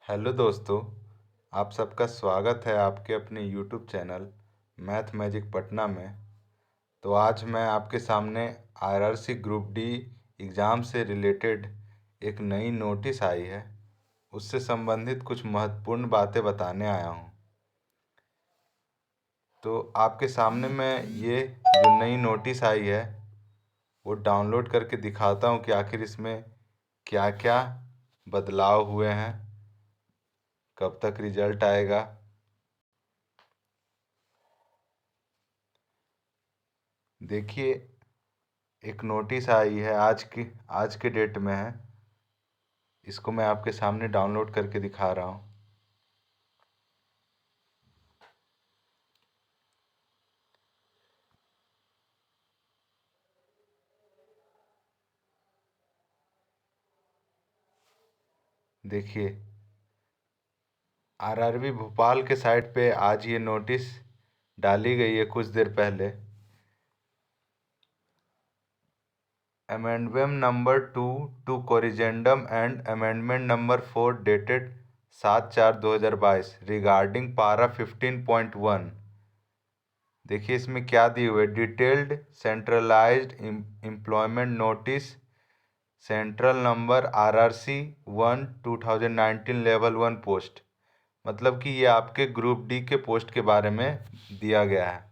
Hello दोस्तों। आप सबका स्वागत है आपके अपने YouTube channel math magic Patna में। तो आज मैं आपके सामने आरआरसी ग्रुप डी एग्ज़ाम से रिलेटेड एक नई नोटिस आई है, उससे संबंधित कुछ महत्वपूर्ण बातें बताने आया हूँ। तो आपके सामने मैं ये जो नई नोटिस आई है वो डाउनलोड करके दिखाता हूँ कि आखिर इसमें क्या क्या बदलाव हुए हैं, कब तक रिजल्ट आएगा। देखिए, एक नोटिस आई है, आज के डेट में है। इसको मैं आपके सामने डाउनलोड करके दिखा रहा हूँ। देखिए, आरआरबी भोपाल के साइट पे आज ये नोटिस डाली गई है कुछ देर पहले। Amendment number 2 to corrigendum and amendment number 4 dated 7/4/2022 regarding para 15.1। देखिए इसमें क्या दिए हुए, detailed centralised employment notice central number RRC 1 2019 level 1 post. मतलब कि ये आपके ग्रुप डी के पोस्ट के बारे में दिया गया है।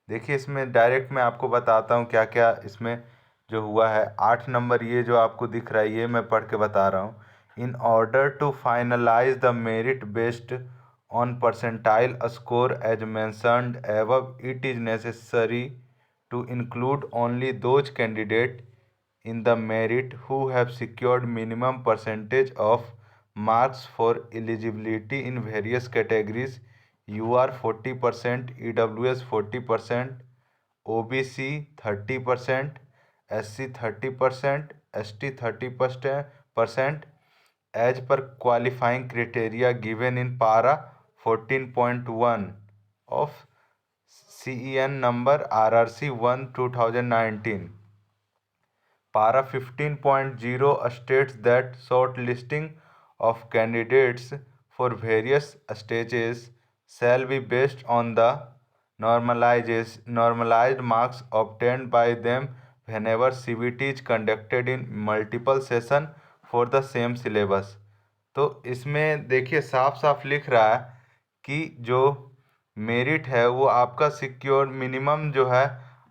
देखिए इसमें डायरेक्ट मैं आपको बताता हूँ क्या क्या इसमें जो हुआ है। 8 नंबर ये जो आपको दिख रहा है ये मैं पढ़ के बता रहा हूँ। In order to finalise the merit based on percentile score as mentioned above, it is necessary to include only those candidates in the merit who have secured minimum percentage of marks for eligibility in various categories: UR 40%, EWS 40%, OBC 30%, SC 30%, ST 30% as per qualifying criteria given in para 14.1 of CEN number RRC 1 2019. Para 15.0 states that shortlisting of candidates for various stages shall be based on the normalized marks obtained by them whenever CBT is conducted in multiple session for the same syllabus। तो इसमें देखिए साफ साफ लिख रहा है कि जो मेरिट है वो आपका सिक्योर मिनिमम जो है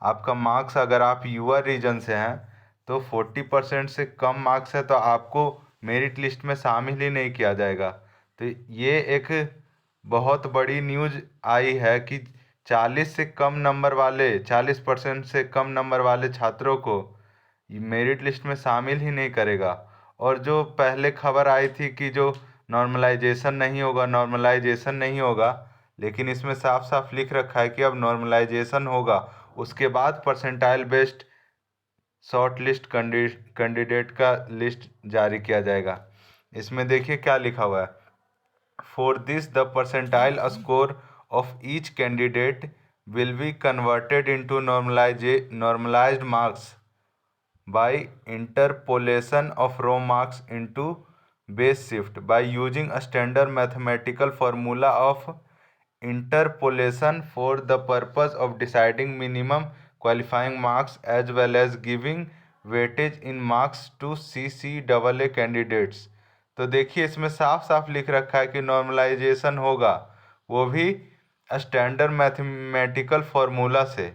आपका मार्क्स, अगर आप युवा रीजन से हैं तो 40% से कम मार्क्स है तो आपको मेरिट लिस्ट में शामिल ही नहीं किया जाएगा। तो ये एक बहुत बड़ी न्यूज़ आई है कि 40% से कम नंबर वाले छात्रों को मेरिट लिस्ट में शामिल ही नहीं करेगा। और जो पहले खबर आई थी कि जो नॉर्मलाइजेशन नहीं होगा, लेकिन इसमें साफ साफ लिख रखा है कि अब नॉर्मलाइजेशन होगा, उसके बाद percentile based short list candidate का लिस्ट जारी किया जाएगा। इसमें देखिए क्या लिखा हुआ है, for this the percentile score of each candidate will be converted into normalised marks by interpolation of raw marks into base shift by using a standard mathematical formula of interpolation for the purpose of deciding minimum qualifying marks as well as giving weightage in marks to CCAA candidates। तो देखिए इसमें साफ साफ लिख रखा है कि normalisation होगा, वो भी स्टैंडर्ड मैथमेटिकल फार्मूला से।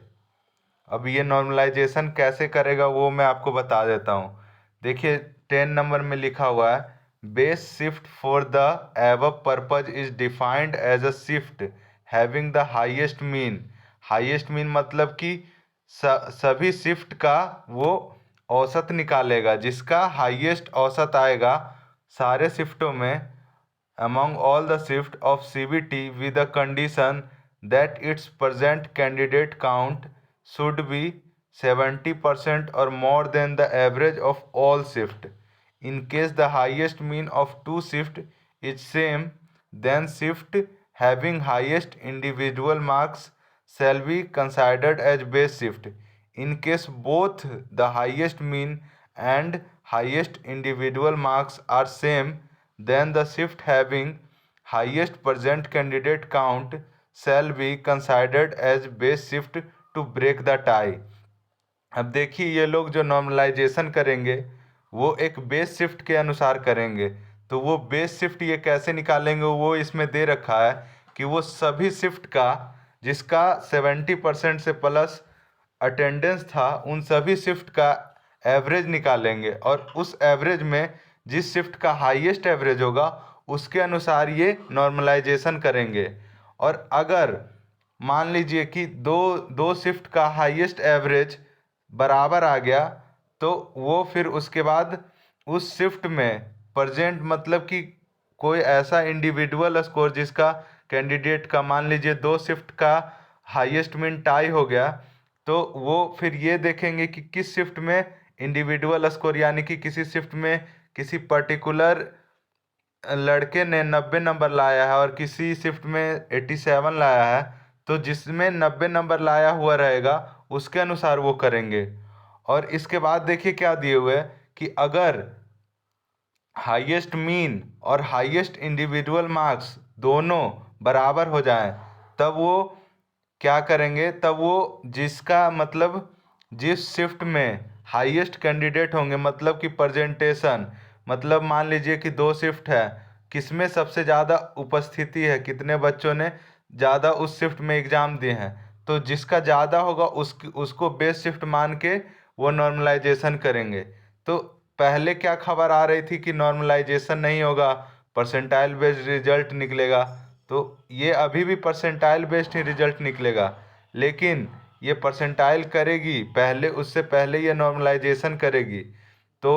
अब ये नॉर्मलाइजेशन कैसे करेगा वो मैं आपको बता देता हूँ। देखिए 10 नंबर में लिखा हुआ है, base shift for the above purpose is defined as a shift having the highest mean. Highest mean मतलब कि सभी शिफ्ट का वो औसत निकालेगा, जिसका हाईएस्ट औसत आएगा सारे शिफ्टों में among all the shift of CBT with the condition that its present candidate count should be 70% or more than the average of all shift. In case the highest mean of two shift is same, then shift having highest individual marks shall be considered as base shift. In case both the highest mean and highest individual marks are same, then the shift having highest present candidate count shall be considered as base shift to break the tie। अब देखिए ये लोग जो normalisation करेंगे वो एक base shift के अनुसार करेंगे। तो वो बेस शिफ्ट ये कैसे निकालेंगे वो इसमें दे रखा है कि वो सभी शिफ्ट का जिसका 70% से प्लस अटेंडेंस था उन सभी शिफ्ट का एवरेज निकालेंगे और उस एवरेज में जिस शिफ्ट का हाईएस्ट एवरेज होगा उसके अनुसार ये नॉर्मलाइजेशन करेंगे। और अगर मान लीजिए कि दो दो शिफ्ट का हाईएस्ट एवरेज बराबर आ गया तो वो फिर उसके बाद उस शिफ्ट में प्रेजेंट मतलब कि कोई ऐसा इंडिविजुअल स्कोर जिसका कैंडिडेट का मान लीजिए दो शिफ्ट का हाईएस्ट मीन टाई हो गया तो वो फिर ये देखेंगे कि किस शिफ्ट में इंडिविजुअल स्कोर यानी कि किसी शिफ्ट में किसी पर्टिकुलर लड़के ने 90 नंबर लाया है और किसी शिफ्ट में 87 लाया है तो जिसमें 90 नंबर लाया हुआ रहेगा उसके अनुसार वो करेंगे। और इसके बाद देखिए क्या दिए हुए हैं कि अगर हाईएस्ट मीन और हाईएस्ट इंडिविजुअल मार्क्स दोनों बराबर हो जाएं तब वो क्या करेंगे, तब वो जिसका मतलब जिस शिफ्ट में हाईएस्ट कैंडिडेट होंगे मतलब कि प्रेजेंटेशन मतलब मान लीजिए कि दो शिफ्ट है किसमें सबसे ज़्यादा उपस्थिति है कितने बच्चों ने ज़्यादा उस शिफ्ट में एग्ज़ाम दिए हैं तो जिसका ज़्यादा होगा उसको बेस्ट शिफ्ट मान के वो नॉर्मलाइजेशन करेंगे। तो पहले क्या खबर आ रही थी कि नॉर्मलाइजेशन नहीं होगा परसेंटाइल बेस्ड रिजल्ट निकलेगा तो ये अभी भी परसेंटाइल बेस्ड ही रिजल्ट निकलेगा लेकिन ये परसेंटाइल करेगी पहले उससे पहले ये नॉर्मलाइजेशन करेगी। तो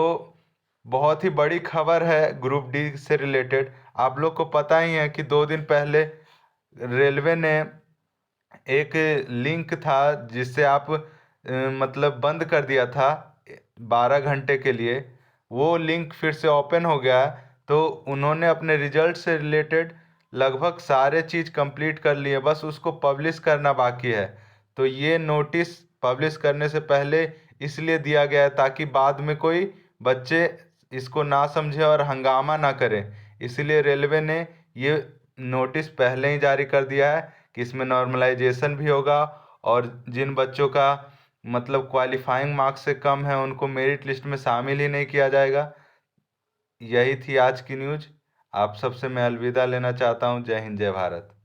बहुत ही बड़ी खबर है ग्रुप डी से रिलेटेड। आप लोग को पता ही है कि 2 दिन पहले रेलवे ने एक लिंक था जिससे आप मतलब बंद कर दिया था 12 घंटे के लिए वो लिंक फिर से ओपन हो गया है। तो उन्होंने अपने रिजल्ट से रिलेटेड लगभग सारे चीज़ कंप्लीट कर लिए बस उसको पब्लिश करना बाकी है। तो ये नोटिस पब्लिश करने से पहले इसलिए दिया गया है ताकि बाद में कोई बच्चे इसको ना समझे और हंगामा ना करें। इसलिए रेलवे ने ये नोटिस पहले ही जारी कर दिया है कि इसमें नॉर्मलाइजेशन भी होगा और जिन बच्चों का मतलब क्वालिफाइंग मार्क्स से कम है उनको मेरिट लिस्ट में शामिल ही नहीं किया जाएगा। यही थी आज की न्यूज़। आप सबसे मैं अलविदा लेना चाहता हूँ। जय हिंद जय भारत।